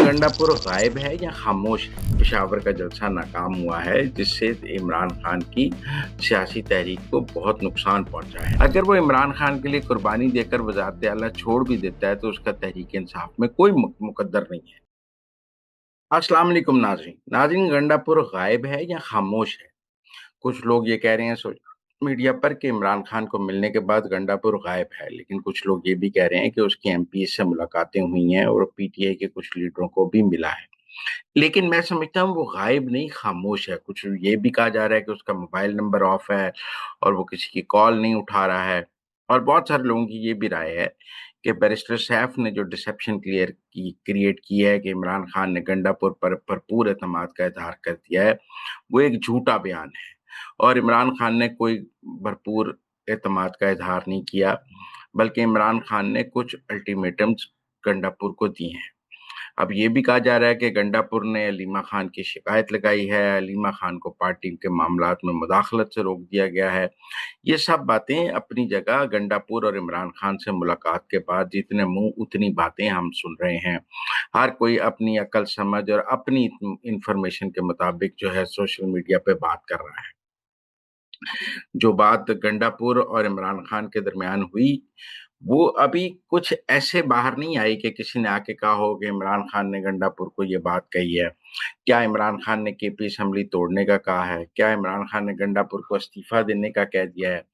गंडापुर गायब है या खामोश है? पेशावर का जलसा नाकाम हुआ है, जिससे इमरान खान की सियासी तहरीक को बहुत नुकसान पहुंचा है। अगर वो इमरान खान के लिए कुर्बानी देकर वजारत आला छोड़ भी देता है तो उसका तहरीक इंसाफ में कोई मुकद्दर नहीं है। अस्सलाम वालेकुम नाज़रीन। नाज़रीन, गंडापुर गायब है या खामोश है? कुछ लोग ये कह रहे हैं सोशल मीडिया पर कि इमरान खान को मिलने के बाद गंडापुर गायब है, लेकिन कुछ लोग ये भी कह रहे हैं कि उसकी एमपी से मुलाकातें हुई हैं और पीटीआई के कुछ लीडरों को भी मिला है। लेकिन मैं समझता हूँ वो गायब नहीं, खामोश है। कुछ ये भी कहा जा रहा है कि उसका मोबाइल नंबर ऑफ है और वो किसी की कॉल नहीं उठा रहा है। और बहुत सारे लोगों की ये भी राय है कि बैरिस्टर सैफ ने जो डिसेप्शन क्रिएट की है कि इमरान खान ने गंडापुर पर भरपूर एतमाद का इजहार कर दिया है, वो एक झूठा बयान है और इमरान खान ने कोई भरपूर एतमाद का इजहार नहीं किया, बल्कि इमरान खान ने कुछ अल्टीमेटम्स गंडापुर को दिए हैं। अब ये भी कहा जा रहा है कि गंडापुर ने अलीमा खान की शिकायत लगाई है, अलीमा खान को पार्टी के मामलात में मुदाखलत से रोक दिया गया है। ये सब बातें अपनी जगह। गंडापुर और इमरान खान से मुलाकात के बाद जितने मुंह उतनी बातें हम सुन रहे हैं। हर कोई अपनी अकल समझ और अपनी इंफॉर्मेशन के मुताबिक जो है सोशल मीडिया पे बात कर रहा है। जो बात गंडापुर और इमरान खान के दरमियान हुई, वो अभी कुछ ऐसे बाहर नहीं आई कि किसी ने आके कहा हो कि इमरान खान ने गंडापुर को ये बात कही है। क्या इमरान खान ने केपी असेंबली तोड़ने का कहा है? क्या इमरान खान ने गंडापुर को इस्तीफा देने का कह दिया है?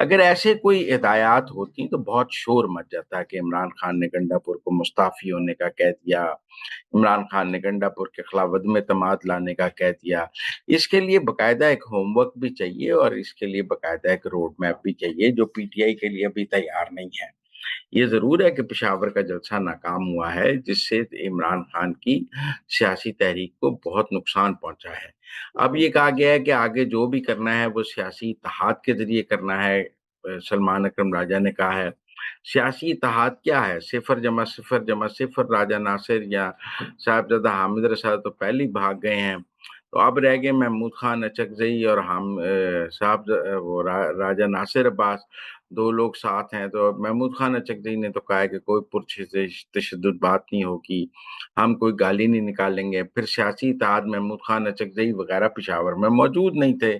अगर ऐसे कोई हिदायत होती तो बहुत शोर मच जाता कि इमरान खान ने गंडापुर को मुस्ताफी होने का कह दिया, इमरान खान ने गंडापुर के खिलाफ अदम एतमाद लाने का कह दिया। इसके लिए बाकायदा एक होमवर्क भी चाहिए और इसके लिए बाकायदा एक रोड मैप भी चाहिए, जो पीटीआई के लिए अभी तैयार नहीं है। ये ज़रूर है कि पेशावर का जलसा नाकाम हुआ है, जिससे इमरान खान की सियासी तहरीक को बहुत नुकसान पहुंचा है। अब ये कहा गया है कि आगे जो भी करना है वो सियासी इत्तेहाद के ज़रिए करना है। सलमान अकरम राजा ने कहा है। सियासी इत्तेहाद क्या है? सिफ़र जमा सिफ़र जमा सिफ़र। राजा नासिर या साहिबजादा हामिद रज़ा तो पहले ही भाग गए हैं। तो अब रह गए महमूद खान अचकज़ई और राजा नासिर अब्बास। 2 लोग साथ हैं, तो महमूद खान अचकज़ई ने तो कहा है कि कोई तशद्दुद बात नहीं होगी, हम कोई गाली नहीं निकालेंगे। फिर सियासी इत्तेहाद महमूद खान अचकज़ई वगैरह पेशावर में मौजूद नहीं थे।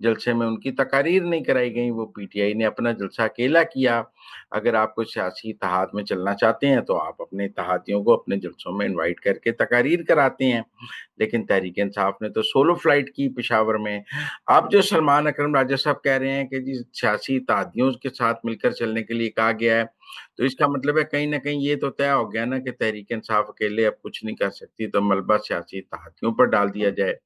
जलसे में उनकी तकारीर नहीं कराई गई, वो पीटीआई ने अपना जलसा अकेला किया। अगर आप कोई सियासी इत्तेहाद में चलना चाहते हैं, तो आप अपने इत्तेहादियों को अपने जलसों में इनवाइट करके तकारीर कराते हैं। लेकिन तहरीक-ए-इंसाफ ने तो सोलो फ्लाइट की पेशावर में। अब जो सलमान अकरम राजा साहब कह रहे हैं कि जी सियासी इत्तेहादियों के साथ मिलकर चलने के लिए कहा गया है, तो इसका मतलब है कहीं न कहीं ये तो तय हो गया ना कि तहरीक-ए-इंसाफ अकेले अब कुछ नहीं कर सकती, तो मलबा सियासी इत्तेहादियों पर डाल दिया जाए।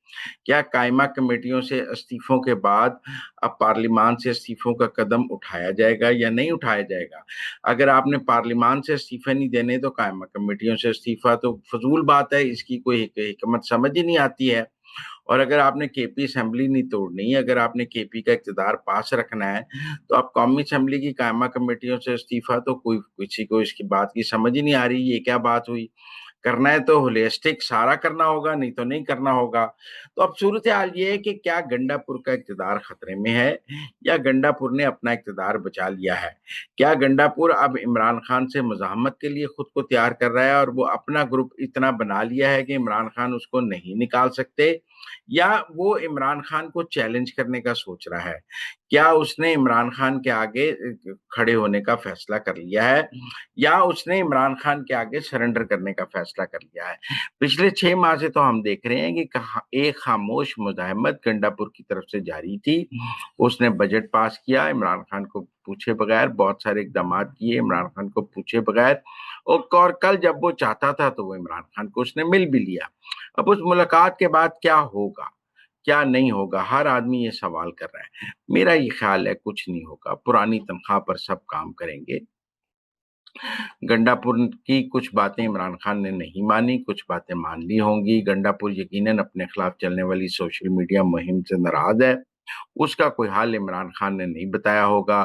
क्या कायमा कमेटियों से इस्तीफों के बाद अब पार्लिमान से इस्तीफों का कदम उठाया जाएगा या नहीं उठाया जाएगा? अगर आपने पार्लिमान से इस्तीफे नहीं देने तो कायमा कमेटियों से इस्तीफा तो फ़िज़ूल बात है, इसकी कोई हिकमत समझ ही नहीं आती है। और अगर आपने केपी असेंबली नहीं तोड़नी, अगर आपने केपी का इक़्तिदार पास रखना है, तो आप कौमी असेंबली की कायमा कमेटियों से इस्तीफा तो कोई किसी को इसकी बात की समझ ही नहीं आ रही, ये क्या बात हुई? करना है तो होलिस्टिक सारा करना होगा, नहीं तो नहीं करना होगा। तो अब सूरत-ए-हाल ये है कि क्या गंडापुर का इक़्तिदार खतरे में है या गंडापुर ने अपना इक़्तिदार बचा लिया है? क्या गंडापुर अब इमरान खान से मुज़ाहमत के लिए खुद को तैयार कर रहा है और वो अपना ग्रुप इतना बना लिया है कि इमरान खान उसको नहीं निकाल सकते? या वो इमरान खान को चैलेंज करने का सोच रहा है? क्या उसने इमरान खान के आगे खड़े होने का फैसला कर लिया है या उसने इमरान खान के आगे सरेंडर करने का फैसला कर लिया है? पिछले 6 माह से तो हम देख रहे हैं कि कहाँ एक खामोश मुज़ाहमत गंडापुर की तरफ से जारी थी। उसने बजट पास किया, इमरान खान को पूछे बगैर बहुत सारे इक़दामात किए, इमरान खान को पूछे बगैर। और कल जब वो चाहता था तो वो इमरान खान को उसने मिल भी लिया। अब उस मुलाकात के बाद क्या होगा? क्या नहीं होगा? हर आदमी ये सवाल कर रहा है। मेरा ये ख़्याल है कुछ नहीं होगा, पुरानी तनख्वाह पर सब काम करेंगे। गंडापुर की कुछ बातें इमरान खान ने नहीं मानी, कुछ बातें मान ली होंगी। गंडापुर यकीनन अपने खिलाफ चलने वाली सोशल मीडिया मुहिम से नाराज़ है। उसका कोई हल इमरान खान ने नहीं बताया होगा।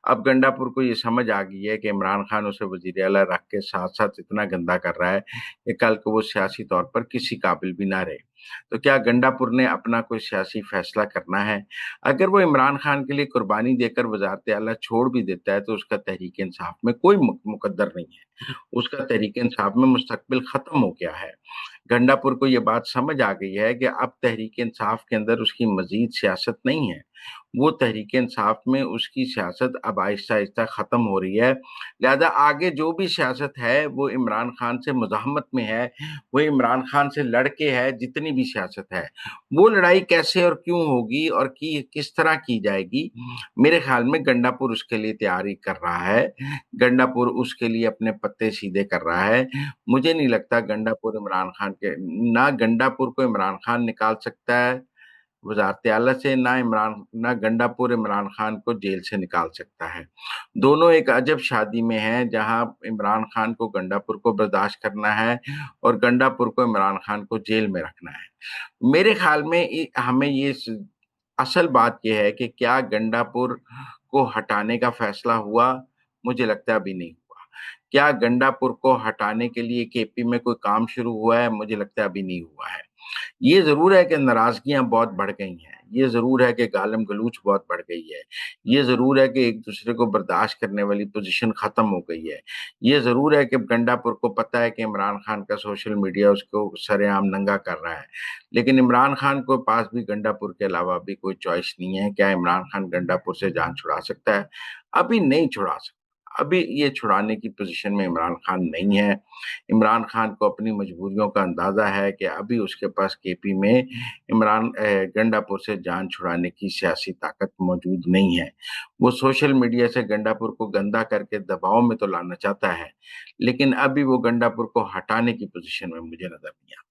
अब गंडापुर को ये समझ आ गई है कि इमरान खान उसे वज़ीर आला रख के साथ-साथ इतना गंदा कर रहा है कि कल को वो सियासी तौर पर किसी काबिल भी ना रहे। तो क्या गंडापुर ने अपना कोई सियासी फैसला करना है? अगर वो इमरान खान के लिए कुर्बानी देकर वज़ारत आला छोड़ भी देता है, तो उसका तहरीक-ए-इंसाफ में कोई मुकद्दर नहीं है। उसका तहरीक-ए-इंसाफ में मुस्तकबिल ख़त्म हो गया है। गंडापुर को ये बात समझ आ गई है कि अब तहरीक-ए-इंसाफ के अंदर उसकी मज़ीद सियासत नहीं है। वो तहरीक-ए-इंसाफ में उसकी सियासत अब आहिस्ता-आहिस्ता ख़त्म हो रही है। लिहाज़ा आगे जो भी सियासत है, वो इमरान खान से मुज़ाहमत में है, वो इमरान खान से लड़ के है, जितनी भी सियासत है। वो लड़ाई कैसे और क्यों होगी और किस तरह की जाएगी, मेरे ख़्याल में गंडापुर उसके लिए तैयारी कर रहा है। गंडापुर उसके लिए अपने पत्ते सीधे कर रहा है। मुझे नहीं लगता गंडापुर इमरान खान के ना गंडापुर को इमरान खान निकाल सकता है वज़ारत आला से, ना गंडापुर इमरान खान को जेल से निकाल सकता है। दोनों एक अजब शादी में हैं, जहाँ इमरान खान को गंडापुर को बर्दाश्त करना है और गंडापुर को इमरान खान को जेल में रखना है। मेरे ख़्याल में हमें ये असल बात ये है कि क्या गंडापुर को हटाने का फैसला हुआ? मुझे लगता है अभी नहीं हुआ। क्या गंडापुर को हटाने के लिए केपी में कोई काम शुरू हुआ है? मुझे लगता है अभी नहीं हुआ है। ये ज़रूर है कि नाराज़गियाँ बहुत बढ़ गई हैं। ये ज़रूर है कि गालम-गलूच बहुत बढ़ गई है। ये ज़रूर है कि एक-दूसरे को बर्दाश्त करने वाली पोज़ीशन ख़त्म हो गई है। ये ज़रूर है कि गंडापुर को पता है कि इमरान खान का सोशल मीडिया उसको सरेआम नंगा कर रहा है। लेकिन इमरान खान के पास भी गंडापुर के अलावा भी कोई चॉइस नहीं है। क्या इमरान खान गंडापुर से जान छुड़ा सकता है? अभी नहीं छुड़ा सकता। अभी ये छुड़ाने की पोज़ीशन में इमरान खान नहीं है। इमरान खान को अपनी मजबूरियों का अंदाज़ा है कि अभी उसके पास केपी में गंडापुर से जान छुड़ाने की सियासी ताकत मौजूद नहीं है। वो सोशल मीडिया से गंडापुर को गंदा करके दबाव में तो लाना चाहता है, लेकिन अभी वो गंडापुर को हटाने की पोज़ीशन में मुझे नज़र नहीं आता।